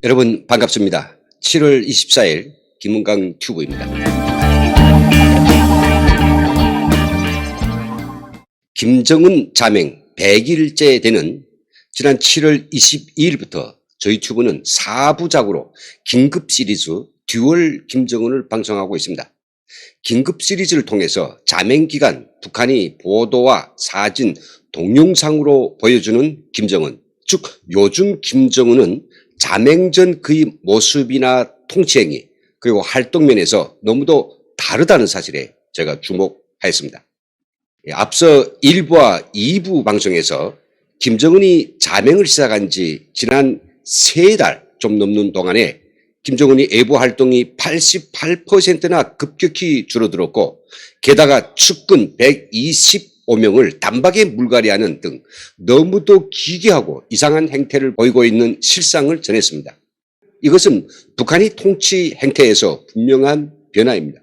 여러분 반갑습니다. 7월 24일 김은강 튜브입니다. 김정은 자맹 100일째 되는 지난 7월 22일부터 저희 튜브는 4부작으로 긴급 시리즈 듀얼 김정은을 방송하고 있습니다. 긴급 시리즈를 통해서 자맹 기간 북한이 보도와 사진, 동영상으로 보여주는 김정은, 즉 요즘 김정은은 자맹 전 그의 모습이나 통치행위 그리고 활동면에서 너무도 다르다는 사실에 제가 주목하였습니다. 앞서 1부와 2부 방송에서 김정은이 자맹을 시작한 지 지난 3달 좀 넘는 동안에 김정은이 외부 활동이 88%나 급격히 줄어들었고 게다가 측근 125명을 단박에 물갈이하는 등 너무도 기괴하고 이상한 행태를 보이고 있는 실상을 전했습니다. 이것은 북한이 통치 행태에서 분명한 변화입니다.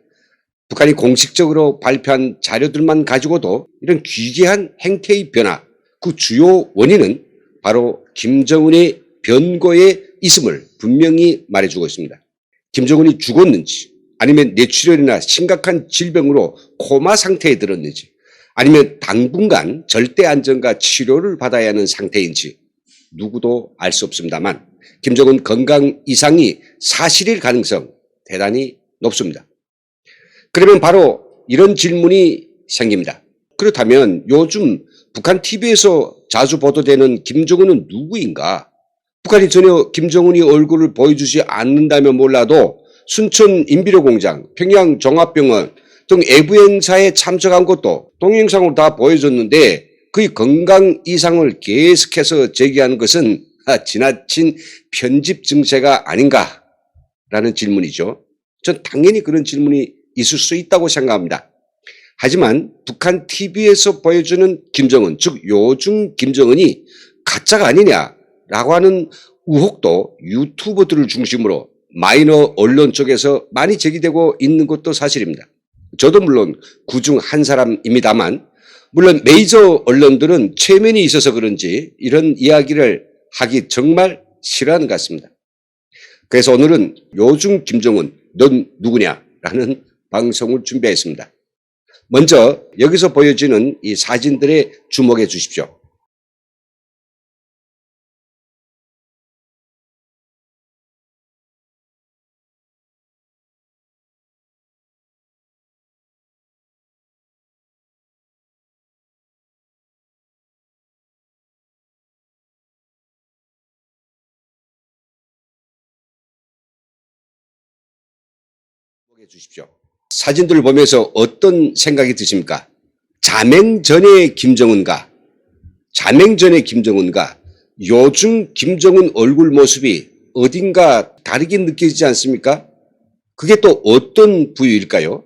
북한이 공식적으로 발표한 자료들만 가지고도 이런 기괴한 행태의 변화, 그 주요 원인은 바로 김정은의 변고에 있음을 분명히 말해주고 있습니다. 김정은이 죽었는지 아니면 뇌출혈이나 심각한 질병으로 코마 상태에 들었는지 아니면 당분간 절대 안정과 치료를 받아야 하는 상태인지 누구도 알 수 없습니다만 김정은 건강 이상이 사실일 가능성 대단히 높습니다. 그러면 바로 이런 질문이 생깁니다. 그렇다면 요즘 북한 TV에서 자주 보도되는 김정은은 누구인가? 북한이 전혀 김정은이 얼굴을 보여주지 않는다면 몰라도 순천 인비료공장, 평양 종합병원 등 외부 행사에 참석한 것도 동영상으로 다 보여줬는데 그의 건강 이상을 계속해서 제기하는 것은 지나친 편집 증세가 아닌가라는 질문이죠. 전 당연히 그런 질문이 있을 수 있다고 생각합니다. 하지만 북한 TV에서 보여주는 김정은, 즉 요즘 김정은이 가짜가 아니냐라고 하는 의혹도 유튜버들을 중심으로 마이너 언론 쪽에서 많이 제기되고 있는 것도 사실입니다. 저도 물론 그중 한 사람입니다만 물론 메이저 언론들은 체면이 있어서 그런지 이런 이야기를 하기 정말 싫어하는 것 같습니다. 그래서 오늘은 요즘 김정은 넌 누구냐라는 방송을 준비했습니다. 먼저 여기서 보여지는 이 사진들에 주목해 주십시오. 주목해 주십시오. 사진들을 보면서 어떤 생각이 드십니까? 자맹 전의 김정은과 요즘 김정은 얼굴 모습이 어딘가 다르게 느껴지지 않습니까? 그게 또 어떤 부위일까요?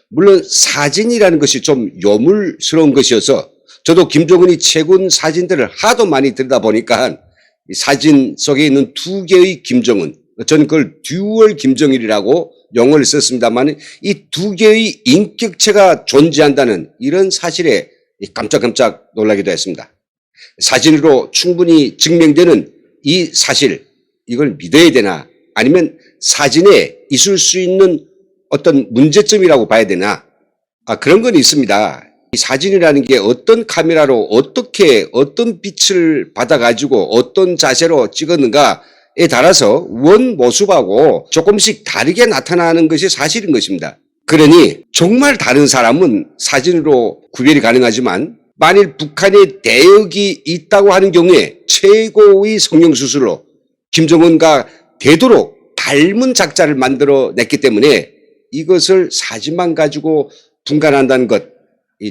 물론 사진이라는 것이 좀 요물스러운 것이어서 저도 김정은이 최근 사진들을 하도 많이 들여다보니까 사진 속에 있는 두 개의 김정은, 저는 그걸 듀얼 김정일이라고 용어를 썼습니다만 이 두 개의 인격체가 존재한다는 이런 사실에 깜짝깜짝 놀라기도 했습니다. 사진으로 충분히 증명되는 이 사실, 이걸 믿어야 되나 아니면 사진에 있을 수 있는 어떤 문제점이라고 봐야 되나? 그런 건 있습니다. 이 사진이라는 게 어떤 카메라로 어떻게 어떤 빛을 받아가지고 어떤 자세로 찍었는가 에 따라서 원 모습하고 조금씩 다르게 나타나는 것이 사실인 것입니다. 그러니 정말 다른 사람은 사진으로 구별이 가능하지만 만일 북한의 대역이 있다고 하는 경우에 최고의 성형수술로 김정은과 되도록 닮은 작자를 만들어냈기 때문에 이것을 사진만 가지고 분간한다는 것,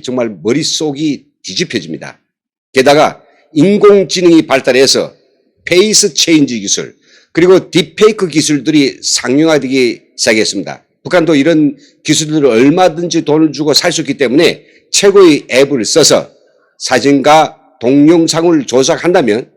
정말 머릿속이 뒤집혀집니다. 게다가 인공지능이 발달해서 페이스 체인지 기술 그리고 딥페이크 기술들이 상용화되기 시작했습니다. 북한도 이런 기술들을 얼마든지 돈을 주고 살 수 있기 때문에 최고의 앱을 써서 사진과 동영상을 조작한다면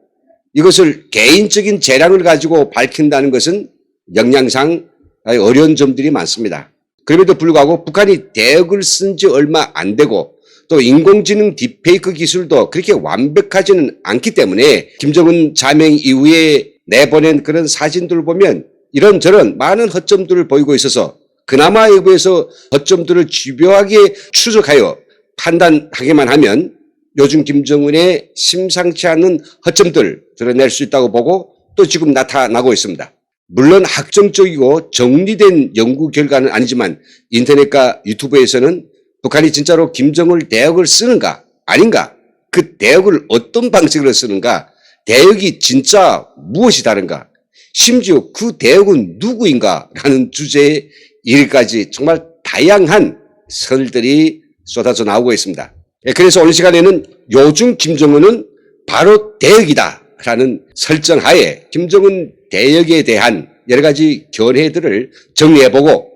이것을 개인적인 재량을 가지고 밝힌다는 것은 역량상 어려운 점들이 많습니다. 그럼에도 불구하고 북한이 대역을 쓴 지 얼마 안 되고 또 인공지능 딥페이크 기술도 그렇게 완벽하지는 않기 때문에 김정은 자명 이후에 내보낸 그런 사진들을 보면 이런저런 많은 허점들을 보이고 있어서 그나마 일부에서 허점들을 집요하게 추적하여 판단하기만 하면 요즘 김정은의 심상치 않은 허점들을 드러낼 수 있다고 보고 또 지금 나타나고 있습니다. 물론 학정적이고 정리된 연구 결과는 아니지만 인터넷과 유튜브에서는 북한이 진짜로 김정은 대역을 쓰는가 아닌가, 그 대역을 어떤 방식으로 쓰는가, 대역이 진짜 무엇이 다른가, 심지어 그 대역은 누구인가 라는 주제에 이르기까지 정말 다양한 설들이 쏟아져 나오고 있습니다. 그래서 오늘 시간에는 요즘 김정은은 바로 대역이다 라는 설정하에 김정은 대역에 대한 여러 가지 견해들을 정리해보고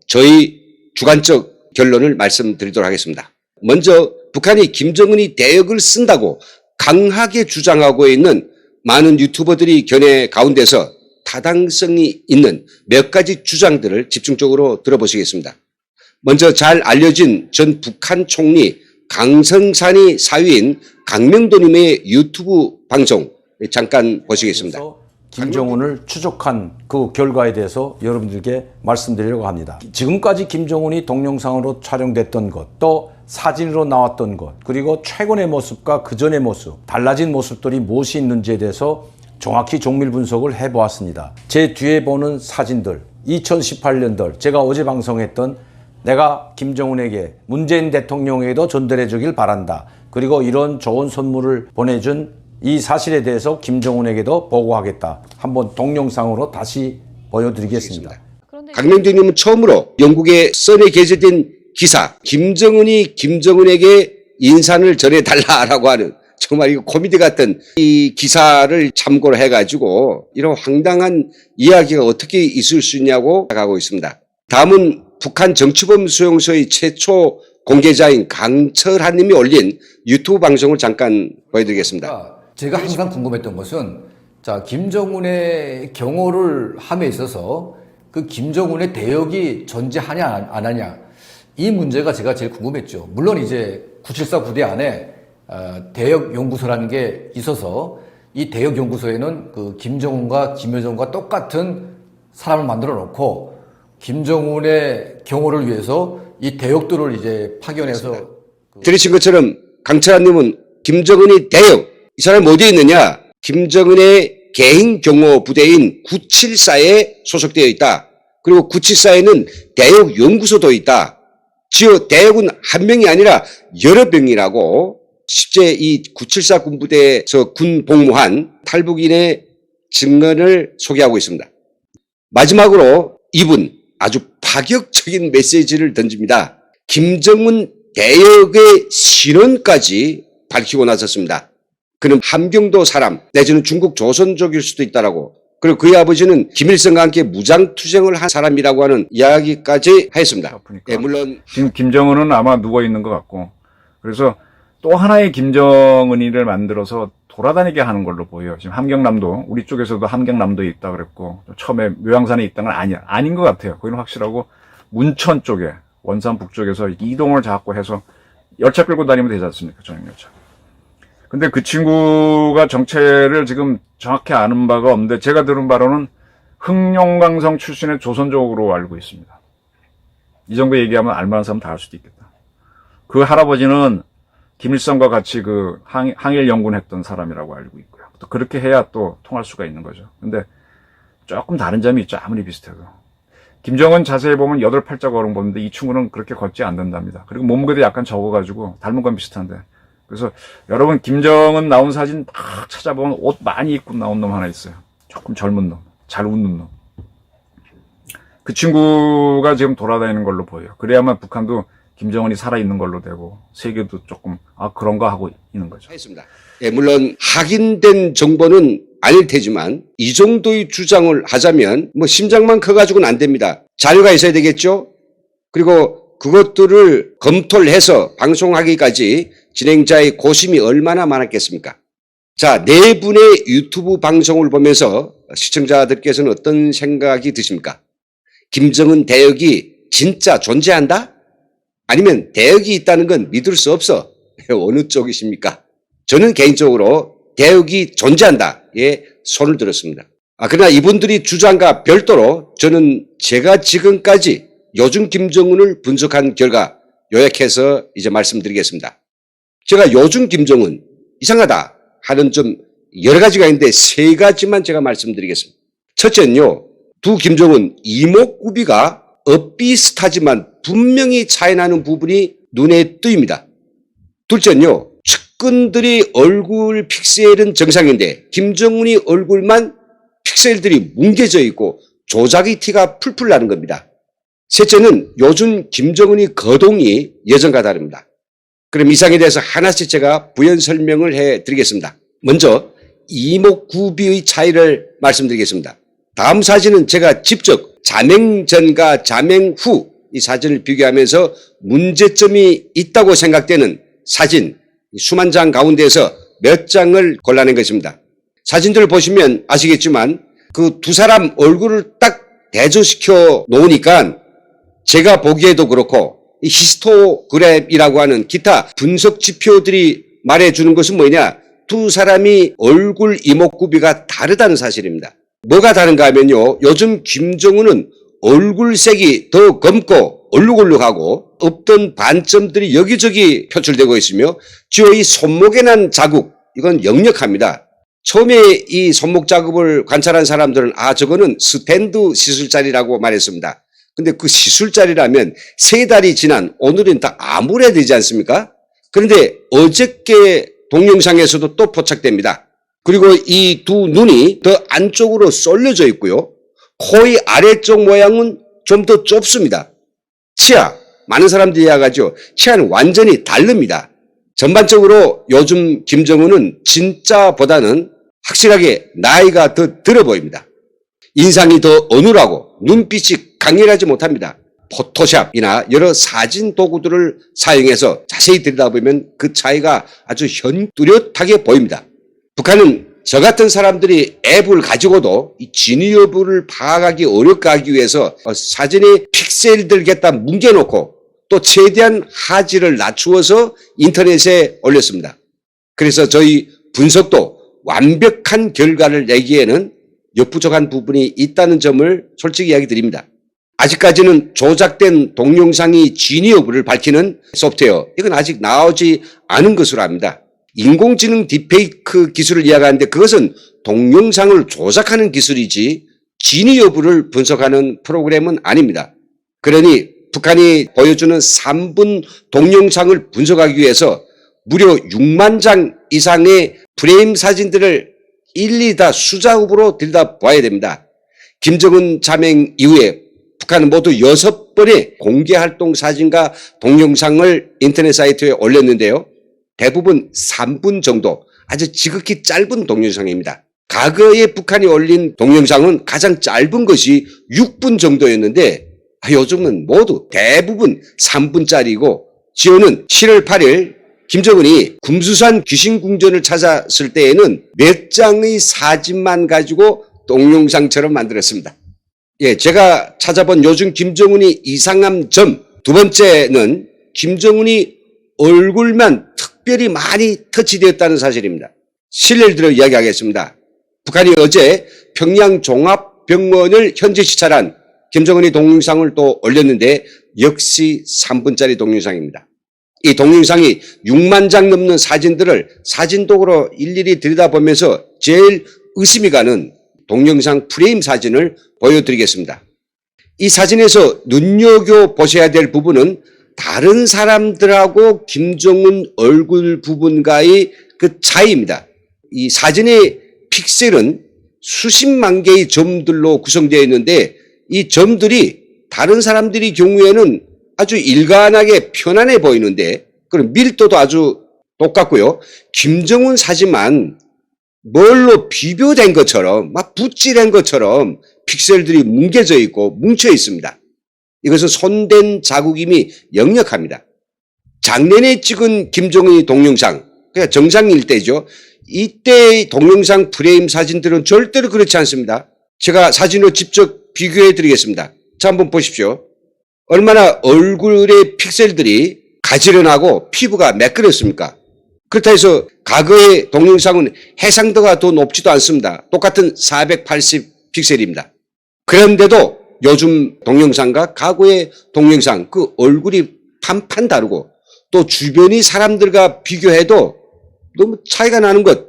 저희 주관적 결론을 말씀드리도록 하겠습니다. 먼저 북한이 김정은이 대역을 쓴다고 강하게 주장하고 있는 많은 유튜버들이 견해 가운데서 타당성이 있는 몇 가지 주장들을 집중적으로 들어보시겠습니다. 먼저 잘 알려진 전 북한 총리 강성산이 사위인 강명도님의 유튜브 방송 잠깐 보시겠습니다. 김정은을 추적한 그 결과에 대해서 여러분들께 말씀드리려고 합니다. 지금까지 김정은이 동영상으로 촬영됐던 것, 또 사진으로 나왔던 것, 그리고 최근의 모습과 그전의 모습, 달라진 모습들이 무엇이 있는지에 대해서 정확히 정밀 분석을 해보았습니다. 제 뒤에 보는 사진들, 2018년들 제가 어제 방송했던 내가 김정은에게 문재인 대통령에게도 전달해 주길 바란다. 그리고 이런 좋은 선물을 보내준 이 사실에 대해서 김정은에게도 보고하겠다. 한번 동영상으로 다시 보여드리겠습니다. 강명도님은 처음으로 영국의 선에 게재된 기사, 김정은이 김정은에게 인사를 전해달라라고 하는 정말 이거 코미디 같은 이 기사를 참고로 해가지고 이런 황당한 이야기가 어떻게 있을 수 있냐고 생각하고 있습니다. 다음은 북한 정치범 수용소의 최초 공개자인 강철한 님이 올린 유튜브 방송을 잠깐 보여드리겠습니다. 제가 항상 궁금했던 것은 자, 김정은의 경호를 함에 있어서 그 김정은의 대역이 존재하냐 안 하냐, 이 문제가 제가 제일 궁금했죠. 물론 이제 974 부대 안에 대역 연구소라는 게 있어서 이 대역 연구소에는 그 김정은과 김여정과 똑같은 사람을 만들어 놓고 김정은의 경호를 위해서 이 대역들을 이제 파견해서 들으신 것처럼 강철환님은 김정은이 대역, 이 사람이 어디에 있느냐? 김정은의 개인 경호 부대인 974에 소속되어 있다. 그리고 974에는 대역 연구소도 있다. 지어 대역은 한 명이 아니라 여러 명이라고 실제 이 974 군부대에서 군 복무한 탈북인의 증언을 소개하고 있습니다. 마지막으로 이분 아주 파격적인 메시지를 던집니다. 김정은 대역의 신원까지 밝히고 나섰습니다. 그는 함경도 사람 내지는 중국 조선족일 수도 있다라고, 그리고 그의 아버지는 김일성과 함께 무장투쟁을 한 사람이라고 하는 이야기까지 했습니다. 예, 물론 지금 김정은은 아마 누워있는 것 같고, 그래서 또 하나의 김정은이를 만들어서 돌아다니게 하는 걸로 보여요. 지금 함경남도, 우리 쪽에서도 함경남도에 있다 그랬고, 처음에 묘양산에 있다는 건 아닌 것 같아요. 거기는 확실하고, 문천 쪽에, 원산 북쪽에서 이동을 자꾸 해서 열차 끌고 다니면 되지 않습니까? 전용열차. 근데 그 친구가 정체를 지금 정확히 아는 바가 없는데, 제가 들은 바로는 흑룡강성 출신의 조선족으로 알고 있습니다. 이 정도 얘기하면 알만한 사람 다 알 수도 있겠다. 그 할아버지는 김일성과 같이 그 항일 연군했던 사람이라고 알고 있고요. 또 그렇게 해야 또 통할 수가 있는 거죠. 근데 조금 다른 점이 있죠. 아무리 비슷해도. 김정은 자세히 보면 8팔자 걸음 보는데 이 친구는 그렇게 걷지 않는답니다. 그리고 몸무게도 약간 적어가지고 닮은 건 비슷한데. 그래서 여러분 김정은 나온 사진 딱 찾아보면 옷 많이 입고 나온 놈 하나 있어요. 조금 젊은 놈, 잘 웃는 놈. 그 친구가 지금 돌아다니는 걸로 보여요. 그래야만 북한도 김정은이 살아있는 걸로 되고 세계도 조금 그런가 하고 있는 거죠. 했습니다. 예, 물론 확인된 정보는 아닐 테지만 이 정도의 주장을 하자면 뭐 심장만 커가지고는 안 됩니다. 자료가 있어야 되겠죠. 그리고 그것들을 검토를 해서 방송하기까지 진행자의 고심이 얼마나 많았겠습니까? 자, 네 분의 유튜브 방송을 보면서 시청자들께서는 어떤 생각이 드십니까? 김정은 대역이 진짜 존재한다? 아니면 대역이 있다는 건 믿을 수 없어? 어느 쪽이십니까? 저는 개인적으로 대역이 존재한다에 손을 들었습니다. 그러나 이분들이 주장과 별도로 저는 제가 지금까지 요즘 김정은을 분석한 결과 요약해서 이제 말씀드리겠습니다. 제가 요즘 김정은 이상하다 하는 좀 여러 가지가 있는데 세 가지만 제가 말씀드리겠습니다. 첫째는요, 두 김정은 이목구비가 엇비슷하지만 분명히 차이나는 부분이 눈에 띄입니다. 둘째는요, 측근들이 얼굴 픽셀은 정상인데 김정은이 얼굴만 픽셀들이 뭉개져 있고 조작의 티가 풀풀 나는 겁니다. 셋째는 요즘 김정은이 거동이 예전과 다릅니다. 그럼 이상에 대해서 하나씩 제가 부연 설명을 해드리겠습니다. 먼저 이목구비의 차이를 말씀드리겠습니다. 다음 사진은 제가 직접 자맹 전과 자맹 후 이 사진을 비교하면서 문제점이 있다고 생각되는 사진 수만 장 가운데서 몇 장을 골라낸 것입니다. 사진들을 보시면 아시겠지만 그 두 사람 얼굴을 딱 대조시켜 놓으니까 제가 보기에도 그렇고 이 히스토그램이라고 하는 기타 분석 지표들이 말해주는 것은 뭐냐, 두 사람이 얼굴 이목구비가 다르다는 사실입니다. 뭐가 다른가 하면요, 요즘 김정은은 얼굴색이 더 검고 얼룩얼룩하고 없던 반점들이 여기저기 표출되고 있으며 주요 이 손목에 난 자국, 이건 역력합니다. 처음에 이 손목 자국을 관찰한 사람들은 저거는 스탠드 시술자리라고 말했습니다. 근데 그 시술자리라면 3달이 지난 오늘은 다 암울해야 되지 않습니까? 그런데 어저께 동영상에서도 또 포착됩니다. 그리고 이 두 눈이 더 안쪽으로 쏠려져 있고요. 코의 아래쪽 모양은 좀 더 좁습니다. 치아, 많은 사람들이 이야기하죠. 치아는 완전히 다릅니다. 전반적으로 요즘 김정은은 진짜보다는 확실하게 나이가 더 들어 보입니다. 인상이 더 어눌하고 눈빛이 강렬하지 못합니다. 포토샵이나 여러 사진 도구들을 사용해서 자세히 들여다보면 그 차이가 아주 현뚜렷하게 보입니다. 북한은 저 같은 사람들이 앱을 가지고도 이 진위 여부를 파악하기 어렵게 하기 위해서 사진에 픽셀들 갖다 뭉개놓고 또 최대한 하지를 낮추어서 인터넷에 올렸습니다. 그래서 저희 분석도 완벽한 결과를 내기에는 역부족한 부분이 있다는 점을 솔직히 이야기 드립니다. 아직까지는 조작된 동영상이 진위 여부를 밝히는 소프트웨어, 이건 아직 나오지 않은 것으로 압니다. 인공지능 딥페이크 기술을 이야기하는데 그것은 동영상을 조작하는 기술이지 진위 여부를 분석하는 프로그램은 아닙니다. 그러니 북한이 보여주는 3분 동영상을 분석하기 위해서 무려 6만 장 이상의 프레임 사진들을 일일이 다 수작업으로 들여다봐야 됩니다. 김정은 자맹 이후에 북한은 모두 6번의 공개활동 사진과 동영상을 인터넷 사이트에 올렸는데요. 대부분 3분 정도, 아주 지극히 짧은 동영상입니다. 과거에 북한이 올린 동영상은 가장 짧은 것이 6분 정도였는데 요즘은 모두 대부분 3분짜리고, 지호는 7월 8일 김정은이 금수산 귀신궁전을 찾았을 때에는 몇 장의 사진만 가지고 동영상처럼 만들었습니다. 제가 찾아본 요즘 김정은이 이상한 점, 두 번째는 김정은이 얼굴만 특별히 많이 터치되었다는 사실입니다. 실례를 들어 이야기하겠습니다. 북한이 어제 평양 종합병원을 현지 시찰한 김정은이 동영상을 또 올렸는데 역시 3분짜리 동영상입니다. 이 동영상이 6만 장 넘는 사진들을 사진도구로 일일이 들여다보면서 제일 의심이 가는 동영상 프레임 사진을 보여드리겠습니다. 이 사진에서 눈여겨보셔야 될 부분은 다른 사람들하고 김정은 얼굴 부분과의 그 차이입니다. 이 사진의 픽셀은 수십만 개의 점들로 구성되어 있는데 이 점들이 다른 사람들의 경우에는 아주 일관하게 편안해 보이는데 그럼 밀도도 아주 똑같고요. 김정은 사진만 뭘로 비벼된 것처럼 막 붓질한 것처럼 픽셀들이 뭉개져 있고 뭉쳐 있습니다. 이것은 손댄 자국임이 역력합니다. 작년에 찍은 김정은의 동영상, 그러니까 정상일 때죠. 이때의 동영상 프레임 사진들은 절대로 그렇지 않습니다. 제가 사진으로 직접 비교해 드리겠습니다. 자, 한번 보십시오. 얼마나 얼굴의 픽셀들이 가지런하고 피부가 매끄럽습니까? 그렇다 해서 과거의 동영상은 해상도가 더 높지도 않습니다. 똑같은 480 픽셀입니다. 그런데도 요즘 동영상과 과거의 동영상 그 얼굴이 판판 다르고 또 주변의 사람들과 비교해도 너무 차이가 나는 것.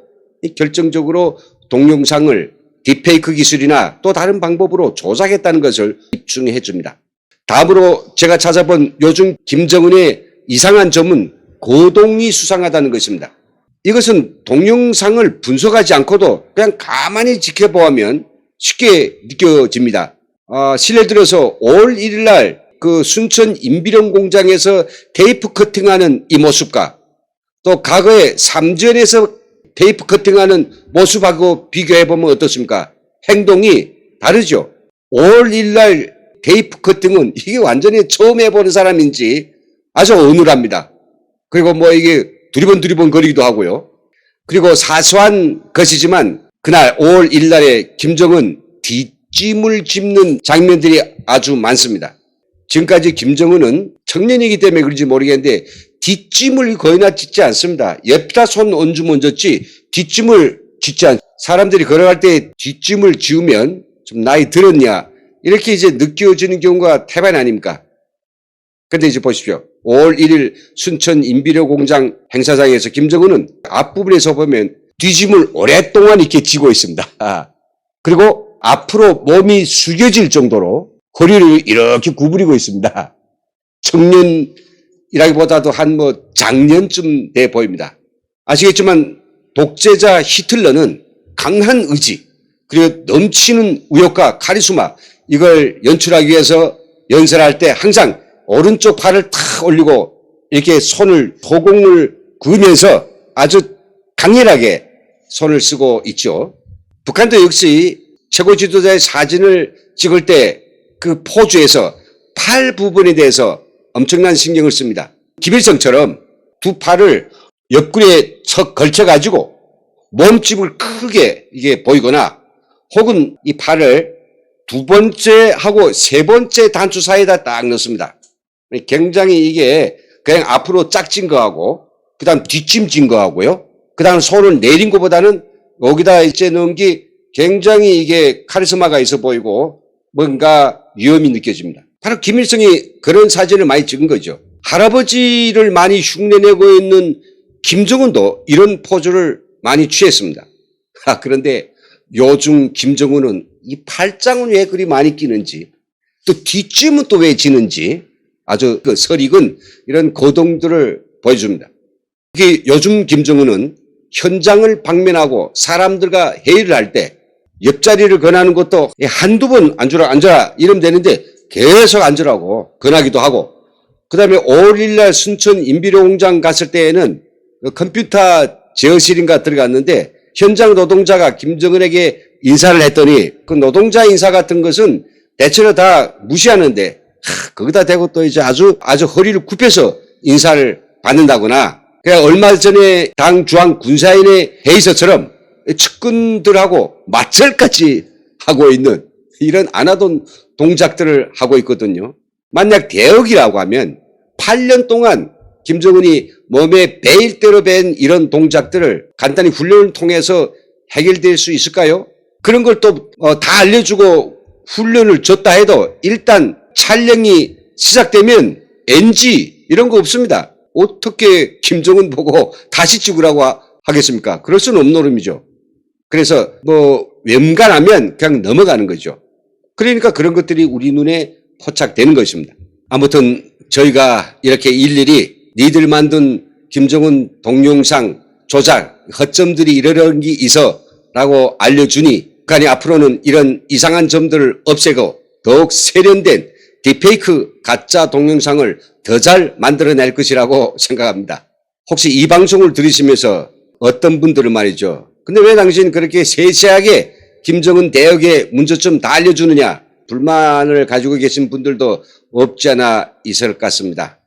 결정적으로 동영상을 딥페이크 기술이나 또 다른 방법으로 조작했다는 것을 입증해 줍니다. 다음으로 제가 찾아본 요즘 김정은의 이상한 점은 거동이 수상하다는 것입니다. 이것은 동영상을 분석하지 않고도 그냥 가만히 지켜보면 쉽게 느껴집니다. 실례 들어서 5월 1일 날 그 순천 인비령 공장에서 테이프 커팅하는 이 모습과 또 과거에 삼전에서 테이프 커팅하는 모습하고 비교해보면 어떻습니까? 행동이 다르죠. 5월 1일 날 테이프 커팅은 이게 완전히 처음 해보는 사람인지 아주 어눌합니다. 그리고 뭐 이게 두리번 거리기도 하고요. 그리고 사소한 것이지만 그날 5월 1일 날에 김정은 뒷짐을 짚는 장면들이 아주 많습니다. 지금까지 김정은은 청년이기 때문에 그런지 모르겠는데 뒷짐을 거의나 짚지 않습니다. 옆에다 손 얹으면 얹었지 뒷짐을 짚지 않습니다. 사람들이 걸어갈 때 뒷짐을 지우면 좀 나이 들었냐 이렇게 이제 느껴지는 경우가 태반 아닙니까? 근데 이제 보십시오. 5월 1일 순천 인비료 공장 행사장에서 김정은은 앞부분에서 보면 뒷짐을 오랫동안 이렇게 쥐고 있습니다. 그리고 앞으로 몸이 숙여질 정도로 허리를 이렇게 구부리고 있습니다. 청년이라기보다도 한 뭐 장년쯤 돼 보입니다. 아시겠지만 독재자 히틀러는 강한 의지 그리고 넘치는 의욕과 카리스마 이걸 연출하기 위해서 연설할 때 항상 오른쪽 팔을 탁 올리고 이렇게 손을 소공을 그으면서 아주 강렬하게 손을 쓰고 있죠. 북한도 역시 최고 지도자의 사진을 찍을 때 그 포즈에서 팔 부분에 대해서 엄청난 신경을 씁니다. 김일성처럼 두 팔을 옆구리에 척 걸쳐가지고 몸집을 크게 이게 보이거나 혹은 이 팔을 두 번째 하고 세 번째 단추 사이에다 딱 넣습니다. 굉장히 이게 그냥 앞으로 짝진 거하고 그 다음 뒷짐진 거하고요. 그 다음 손을 내린 것보다는 여기다 이제 넣은 게 굉장히 이게 카리스마가 있어 보이고 뭔가 위험이 느껴집니다. 바로 김일성이 그런 사진을 많이 찍은 거죠. 할아버지를 많이 흉내내고 있는 김정은도 이런 포즈를 많이 취했습니다. 그런데 요즘 김정은은 이 팔짱은 왜 그리 많이 끼는지 또 뒷짐은 또 왜 지는지 아주 그 설익은 이런 거동들을 보여줍니다. 이게 요즘 김정은은 현장을 방문하고 사람들과 회의를 할 때 옆자리를 권하는 것도 한두 번 앉아라 이러면 되는데 계속 앉으라고 권하기도 하고 그 다음에 5월 1일 날 순천 인비료 공장 갔을 때에는 컴퓨터 제어실인가 들어갔는데 현장 노동자가 김정은에게 인사를 했더니 그 노동자 인사 같은 것은 대체로 다 무시하는데 거기다 대고 또 이제 아주 허리를 굽혀서 인사를 받는다거나 그냥 얼마 전에 당 주한 군사인의 회의서처럼 측근들하고 맞절까지 하고 있는 이런 안 하던 동작들을 하고 있거든요. 만약 대역이라고 하면 8년 동안 김정은이 몸에 배일 대로 밴 이런 동작들을 간단히 훈련을 통해서 해결될 수 있을까요? 그런 걸 또 다 알려주고 훈련을 줬다 해도 일단 촬영이 시작되면 NG 이런 거 없습니다. 어떻게 김정은 보고 다시 찍으라고 하겠습니까? 그럴 수는 없는 노름이죠. 그래서 뭐 웬간하면 그냥 넘어가는 거죠. 그러니까 그런 것들이 우리 눈에 포착되는 것입니다. 아무튼 저희가 이렇게 일일이 니들 만든 김정은 동영상 조작 허점들이 이런 게 있어 라고 알려주니 그러니 앞으로는 이런 이상한 점들을 없애고 더욱 세련된 딥페이크 가짜 동영상을 더 잘 만들어낼 것이라고 생각합니다. 혹시 이 방송을 들으시면서 어떤 분들은 말이죠. 근데 왜 당신 그렇게 세세하게 김정은 대역의 문제점 다 알려주느냐 불만을 가지고 계신 분들도 없지 않아 있을 것 같습니다.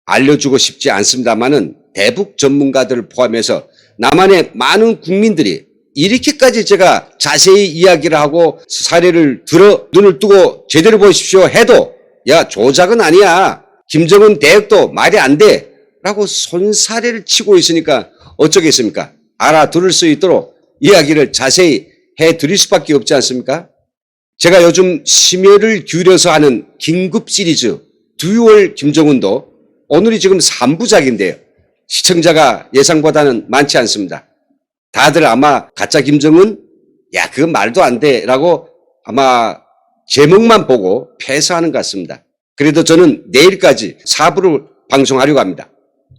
알려주고 싶지 않습니다만은 대북 전문가들을 포함해서 남한의 많은 국민들이 이렇게까지 제가 자세히 이야기를 하고 사례를 들어 눈을 뜨고 제대로 보십시오 해도 야 조작은 아니야 김정은 대역도 말이 안 돼 라고 손사래를 치고 있으니까 어쩌겠습니까? 알아들을 수 있도록 이야기를 자세히 해드릴 수밖에 없지 않습니까? 제가 요즘 심혈을 기울여서 하는 긴급 시리즈 듀얼 김정은도 오늘이 지금 3부작인데요. 시청자가 예상보다는 많지 않습니다. 다들 아마 가짜 김정은? 야, 그건 말도 안 돼 라고 아마 제목만 보고 패스하는 것 같습니다. 그래도 저는 내일까지 4부를 방송하려고 합니다.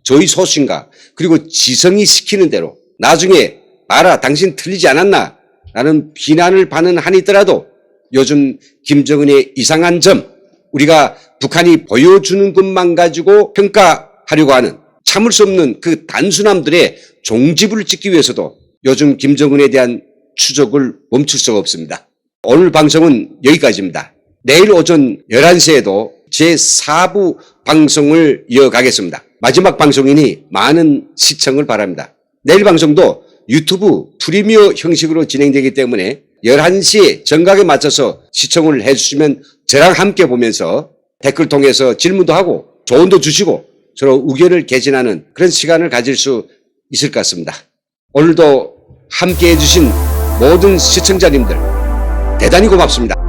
저희 소신과 그리고 지성이 시키는 대로 나중에 알아 당신 틀리지 않았나 라는 비난을 받는 한이더라도 요즘 김정은의 이상한 점, 우리가 북한이 보여주는 것만 가지고 평가하려고 하는 참을 수 없는 그 단순함들의 종지부를 찍기 위해서도 요즘 김정은에 대한 추적을 멈출 수가 없습니다. 오늘 방송은 여기까지입니다. 내일 오전 11시에도 제4부 방송을 이어가겠습니다. 마지막 방송이니 많은 시청을 바랍니다. 내일 방송도 유튜브 프리미어 형식으로 진행되기 때문에 11시에 정각에 맞춰서 시청을 해주시면 저랑 함께 보면서 댓글 통해서 질문도 하고 조언도 주시고 서로 의견을 개진하는 그런 시간을 가질 수 있을 것 같습니다. 오늘도 함께 해주신 모든 시청자님들 대단히 고맙습니다.